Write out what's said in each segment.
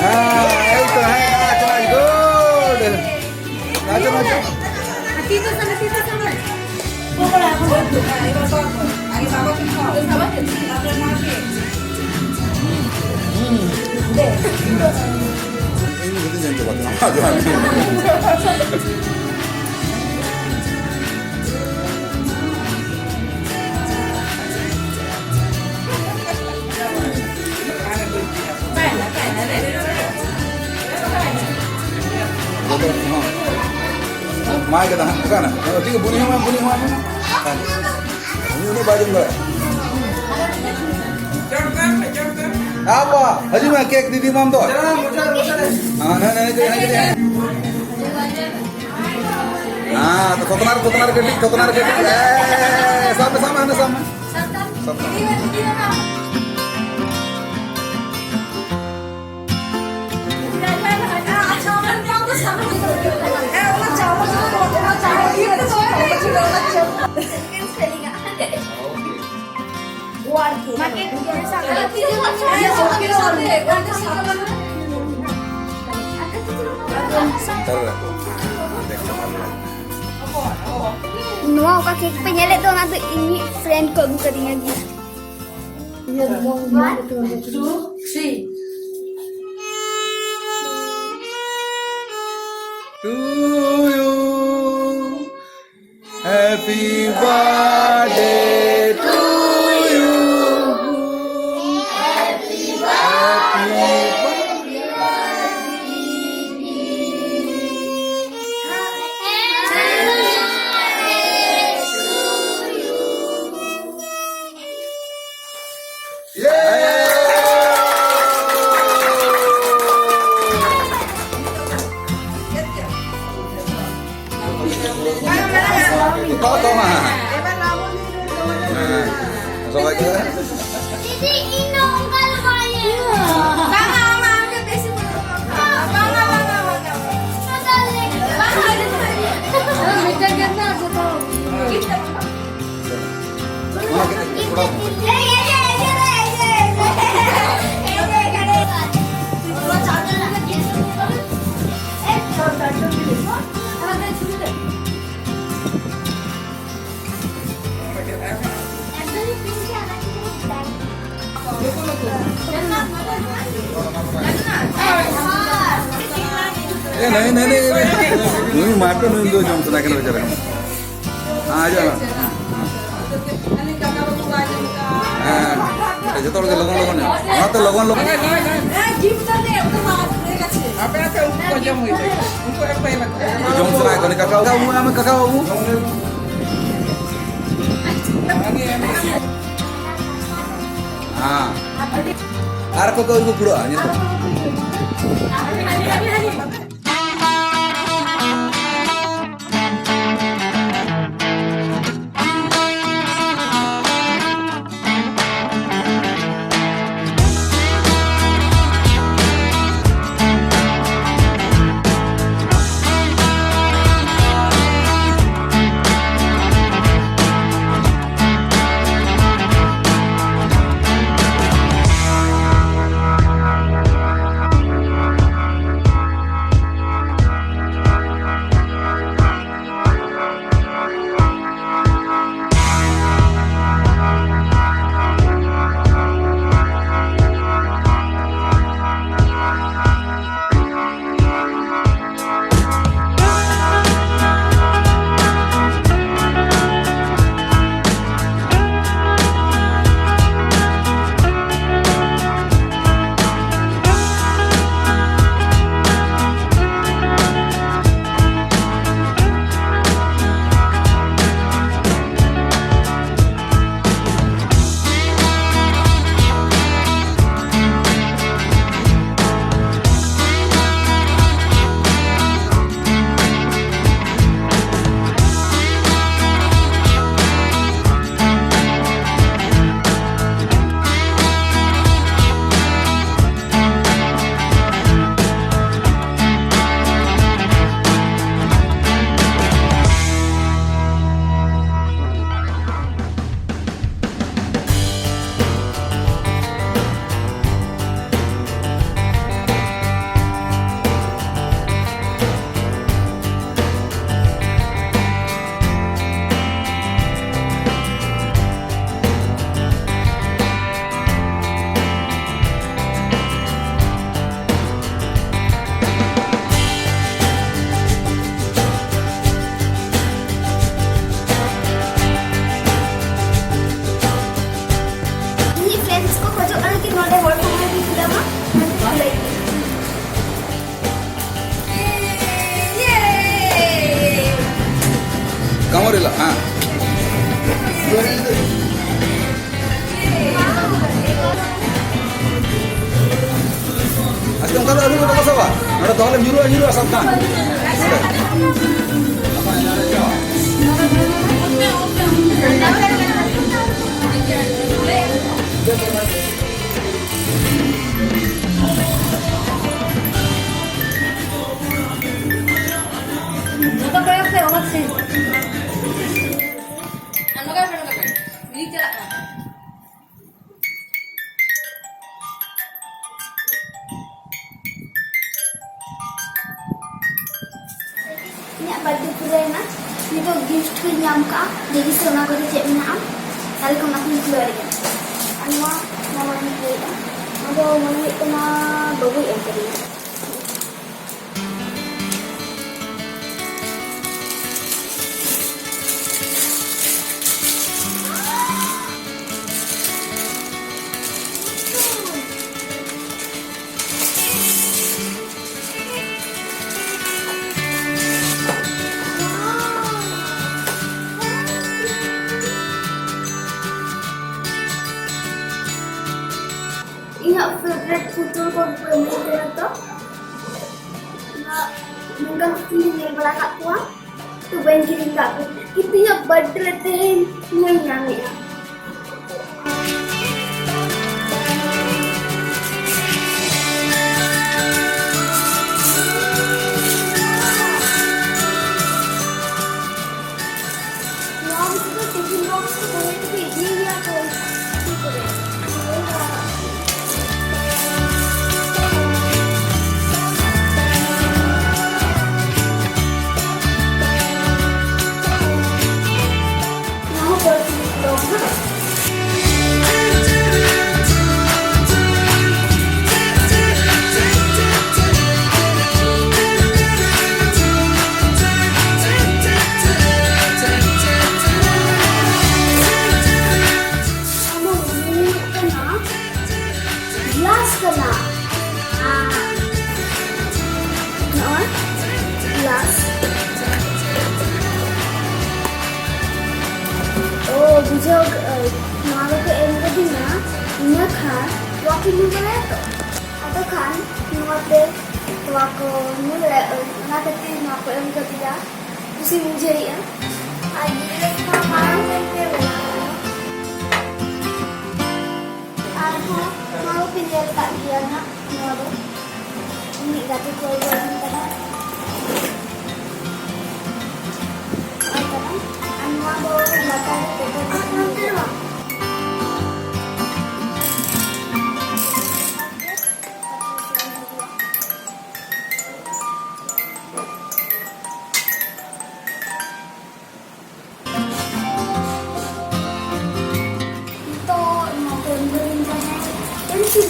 itu hai nacho good. Nacho nacho. Tito sama. Pokoknya aku buat. Ani baba কি খাও? Baba তারপরে মাকে। Ini betul jangan coba nama. Mai kita kan? Tiga bunyi mana? Ini baju enggak? Apa? Haji mah kek di mam tuh. Nah, kotonar ketik. Sama. Noah kakek penyelek tuh nanti ini friend kok buka dia lagi. One, two, three. To you, happy birthday to you. Happy birthday. Toto mah. Nah, masuk lagi ya. Jadi ini ungkal kali. Bangga angkat besi. Bangga. नहीं नहीं माटो नहीं दो जम सुना के बेचारे आ जाओ हां जतो लगन हां तो लगन गिफ्ट दे तो मार दे কাছে আপনাকে উপর জম হইছে উপর এক পাইলা जम सुना के kakak kamu ama kakak kamu हां आर को ibu kudu anya tuh Ah. Asal kalau ada apa sahaja, ada tahu juru asal kan. Ano kaya sa oras eh? Ano kaya? Hindi cila ka. Ini baju pura na. Ini tu gift ko nyam ka. Jadi sona ko cek na am. Kali ko nak ni keluar lagi. Anwa mama ni keluar. Ado mama kena babu yang tadi. Ingat favorite putul ko pernah tu. Mungkin sini yang berangkat kuat. Tu banjir enggak. Itu yang berdetain yang ya. Mom itu tiffin box tu boleh tu dia tu. Oh, bisa malu ke enggak dina, ini kan, waktu mulai tu, atau kan, waktu waktu mulai, nak kerja nak enggak dia, mesti muncul ya, aja malam ni malu pinjam tak dia nak, malu, ini kata kau buat ni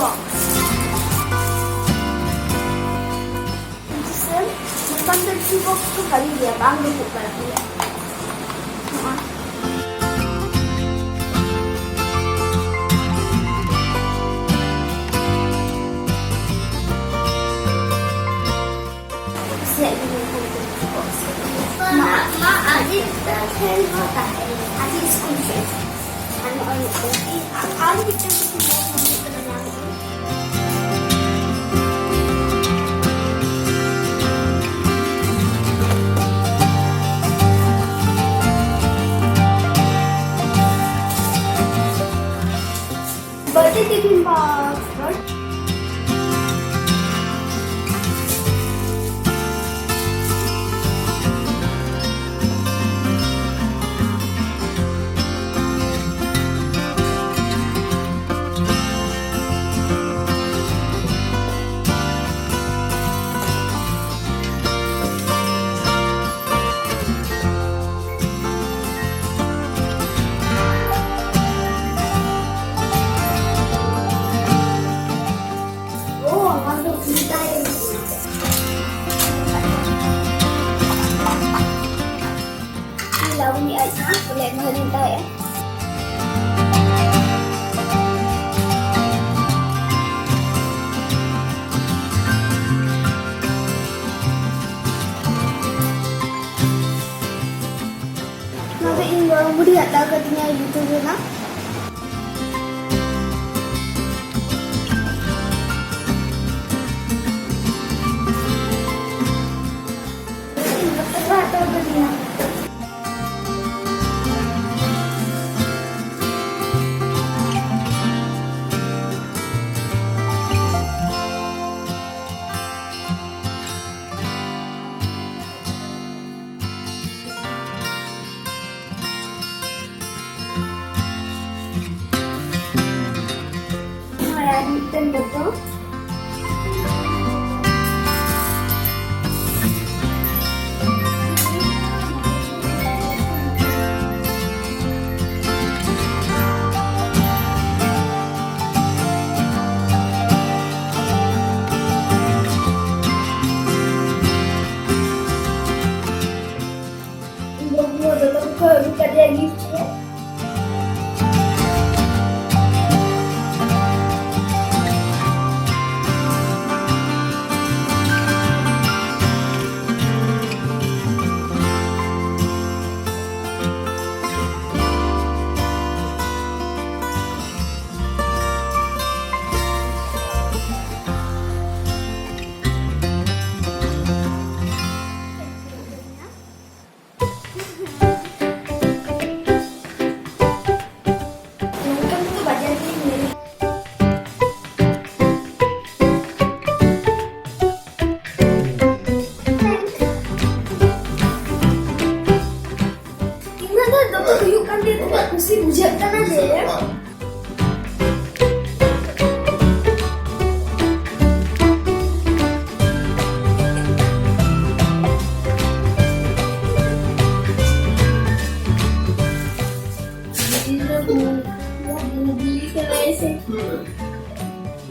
box. Bukan dari box tu kali dia bangun bukan dia. Ma adik dah kenal tak? Adik school chef. Adik kita birthday tiffin box, right? Lawan ni aja, boleh menghentikan ya. Budi ada katanya YouTube na. Atau katanya. Dan betul. Ibu dalam ke dia gift ya. Mungkin itu bagian ini. Gimana dokter tuyukan dia tuh nggak mesti bujakkan aja ya.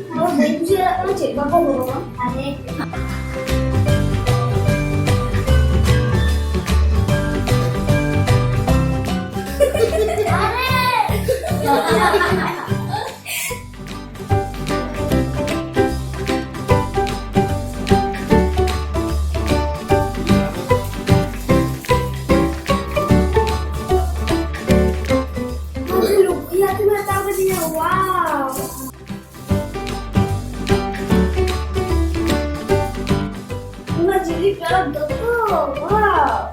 Kalau bayi bujak kan cek bapak bapak aneh. Iya, aku nggak tahu katanya. Wow. Nggak jadi dalam betul. Wow.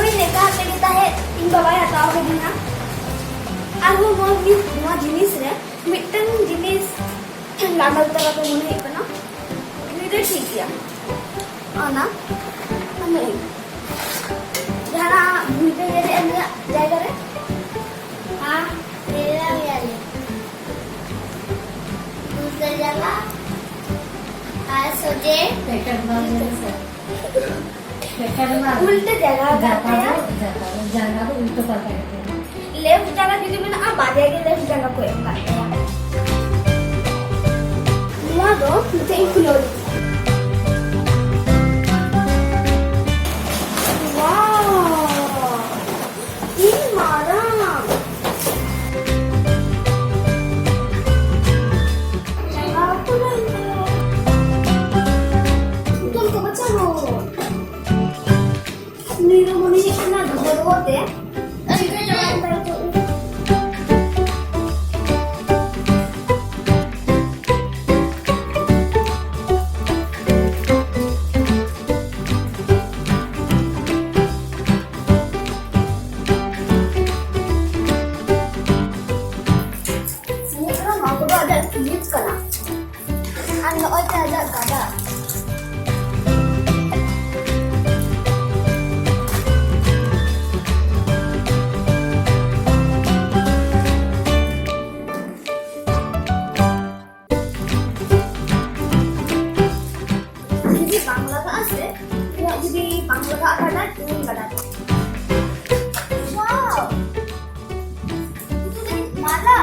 Ini kata kita tinggal bayar tahu katanya. Aku mau jenis ya. Mitten jenis lama terlalu murah itu na. Ini dah ठीक ya. Ana. Ano yun? Jana, buite jadi anda jaga re? Ah, dia ya. Buite jaga. Ah, soje. उल्टे जगह जाता है जगह तो उल्टो करता है लेफ्ट जगह दीदी मैंने अब आ जाएगी लेफ्ट जगह को एक करते हैं हुआ दो मुझे एक किलो वाह ये मारा आपको ना तुमको बचा लो नीरो मुनी इतना डबल होते हैं अरे जवान तरह तो sekarang aku tuh ada lihat kena anda ada kada jadi bangla ka ase ya jadi bangla ka kada তুমি kada wow itu kan mala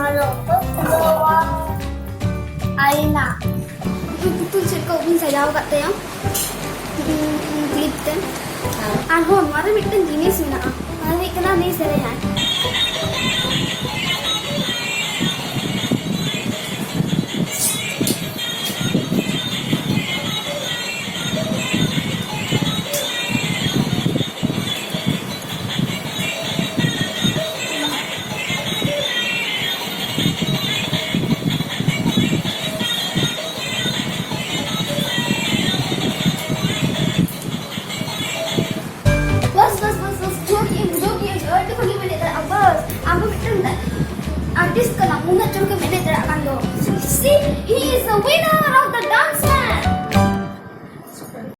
Halo. mitten. Anhon, mara mitten jenis mina. Mari kena ni serehan. बस जोकी अर्थ को मैंने तेरा बस आंबो mitten artist का नाम मुन्ना चल के मैंने तेरा कांदो see he is the winner of the dance